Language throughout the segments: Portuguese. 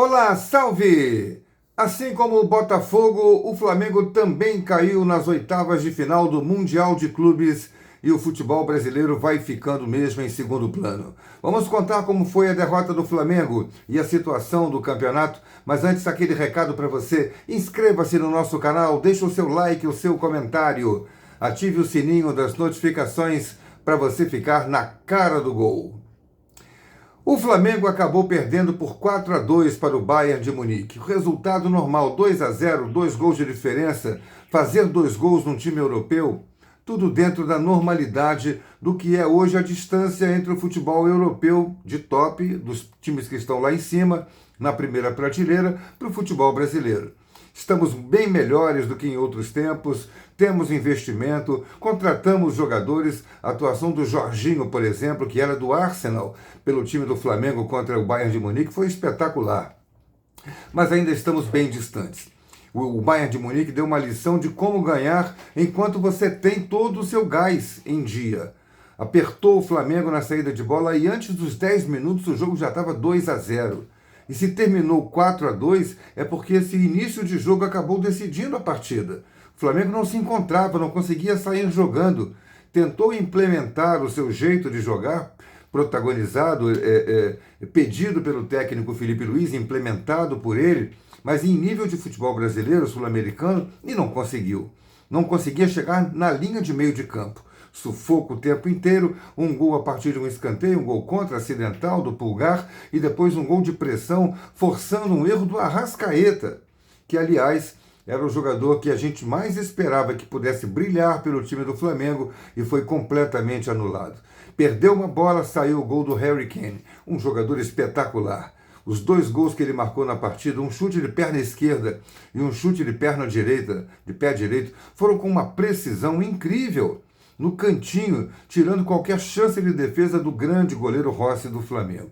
Olá, salve! Assim como o Botafogo, o Flamengo também caiu nas oitavas de final do Mundial de Clubes e o futebol brasileiro vai ficando mesmo em segundo plano. Vamos contar como foi a derrota do Flamengo e a situação do campeonato, mas antes aquele recado para você, inscreva-se no nosso canal, deixe o seu like, o seu comentário, ative o sininho das notificações para você ficar na cara do gol. O Flamengo acabou perdendo por 4-2 para o Bayern de Munique. O resultado normal, 2-0, 2 gols de diferença, fazer 2 gols num time europeu, tudo dentro da normalidade do que é hoje a distância entre o futebol europeu de top, dos times que estão lá em cima, na primeira prateleira, para o futebol brasileiro. Estamos bem melhores do que em outros tempos, temos investimento, contratamos jogadores, a atuação do Jorginho, por exemplo, que era do Arsenal, pelo time do Flamengo contra o Bayern de Munique, foi espetacular. Mas ainda estamos bem distantes. O Bayern de Munique deu uma lição de como ganhar enquanto você tem todo o seu gás em dia. Apertou o Flamengo na saída de bola e antes dos 10 minutos o jogo já estava 2-0. E se terminou 4-2 é porque esse início de jogo acabou decidindo a partida. O Flamengo não se encontrava, não conseguia sair jogando. Tentou implementar o seu jeito de jogar, protagonizado, pedido pelo técnico Felipe Luiz, implementado por ele, mas em nível de futebol brasileiro, sul-americano, e não conseguiu. Não conseguia chegar na linha de meio de campo. Sufoco o tempo inteiro, um gol a partir de um escanteio, um gol contra acidental do Pulgar e depois um gol de pressão, forçando um erro do Arrascaeta, que aliás era o jogador que a gente mais esperava que pudesse brilhar pelo time do Flamengo e foi completamente anulado. Perdeu uma bola, saiu o gol do Harry Kane, um jogador espetacular. Os 2 gols que ele marcou na partida, um chute de perna esquerda e um chute de perna direita, de pé direito, foram com uma precisão incrível no cantinho, tirando qualquer chance de defesa do grande goleiro Rossi do Flamengo.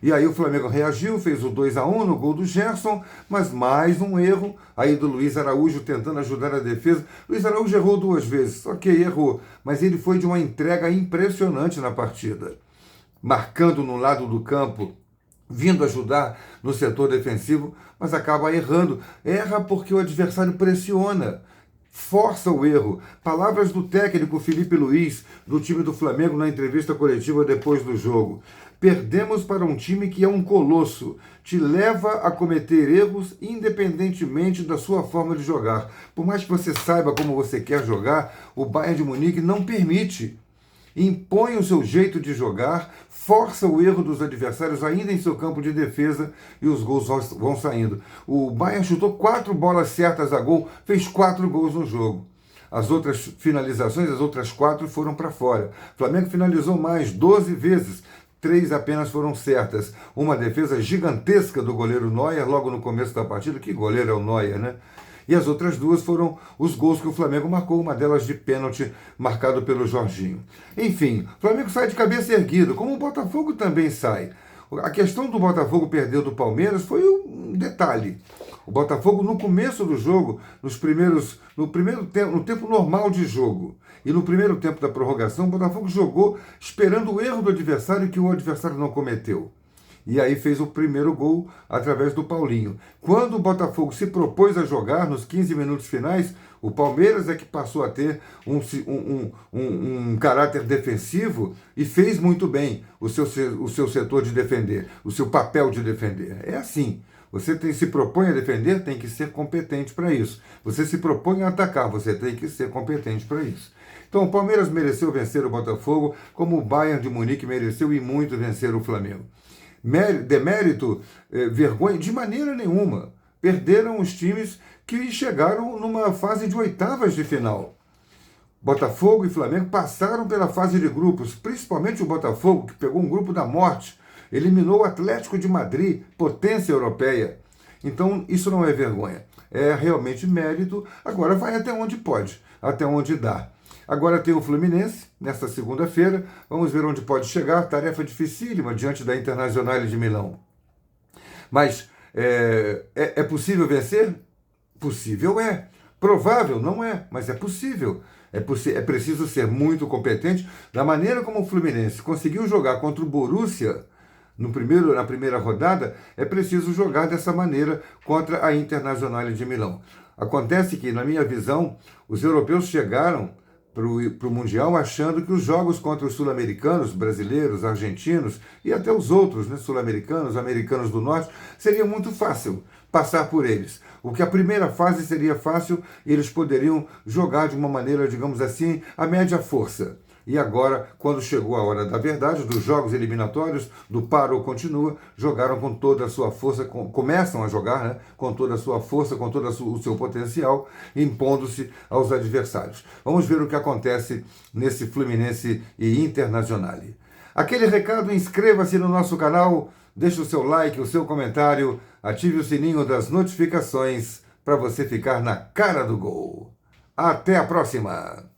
E aí o Flamengo reagiu, fez o 2-1 no gol do Gerson, mas mais um erro aí do Luiz Araújo tentando ajudar a defesa. Luiz Araújo errou 2 vezes, ok, errou, mas ele foi de uma entrega impressionante na partida, marcando no lado do campo, vindo ajudar no setor defensivo, mas acaba errando. Erra porque o adversário pressiona, força o erro. Palavras do técnico Felipe Luiz, do time do Flamengo, na entrevista coletiva depois do jogo. Perdemos para um time que é um colosso, te leva a cometer erros independentemente da sua forma de jogar. Por mais que você saiba como você quer jogar, o Bayern de Munique não permite. Impõe o seu jeito de jogar, força o erro dos adversários ainda em seu campo de defesa e os gols vão saindo. O Bayern chutou 4 bolas certas a gol, fez 4 gols no jogo. As outras finalizações, as outras 4 foram para fora. O Flamengo finalizou mais, 12 vezes. 3 apenas foram certas. Uma defesa gigantesca do goleiro Neuer logo no começo da partida. Que goleiro é o Neuer, né? E as outras 2 foram os gols que o Flamengo marcou, uma delas de pênalti marcado pelo Jorginho. Enfim, o Flamengo sai de cabeça erguida, como o Botafogo também sai. A questão do Botafogo perder do Palmeiras foi um detalhe. O Botafogo, no começo do jogo, no tempo normal de jogo, e no primeiro tempo da prorrogação, o Botafogo jogou esperando o erro do adversário que o adversário não cometeu. E aí fez o primeiro gol através do Paulinho. Quando o Botafogo se propôs a jogar nos 15 minutos finais, o Palmeiras é que passou a ter um caráter defensivo e fez muito bem o seu setor de defender, o seu papel de defender. É assim. Você se propõe a defender, tem que ser competente para isso. Você se propõe a atacar, você tem que ser competente para isso. Então o Palmeiras mereceu vencer o Botafogo, como o Bayern de Munique mereceu e muito vencer o Flamengo. Demérito, vergonha, de maneira nenhuma. Perderam os times que chegaram numa fase de oitavas de final. Botafogo e Flamengo passaram pela fase de grupos, principalmente o Botafogo, que pegou um grupo da morte, eliminou o Atlético de Madrid, potência europeia. Então isso não é vergonha, é realmente mérito. Agora vai até onde pode, até onde dá. Agora tem o Fluminense, nesta segunda-feira. Vamos ver onde pode chegar. Tarefa dificílima diante da Internazionale de Milão. Mas é possível vencer? Possível é. Provável não é, mas é possível. É preciso ser muito competente. Da maneira como o Fluminense conseguiu jogar contra o Borussia na primeira rodada, é preciso jogar dessa maneira contra a Internazionale de Milão. Acontece que, na minha visão, os europeus chegaram para o Mundial achando que os jogos contra os sul-americanos, brasileiros, argentinos e até os outros, né, sul-americanos, americanos do norte, seria muito fácil passar por eles. O que a primeira fase seria fácil e eles poderiam jogar de uma maneira, digamos assim, a média força. E agora, quando chegou a hora da verdade, dos jogos eliminatórios, do para ou continua, jogaram com toda a sua força, começam a jogar, né, com toda a sua força, com todo o seu potencial, impondo-se aos adversários. Vamos ver o que acontece nesse Fluminense e Internazionale. Aquele recado, inscreva-se no nosso canal, deixe o seu like, o seu comentário, ative o sininho das notificações para você ficar na cara do gol. Até a próxima!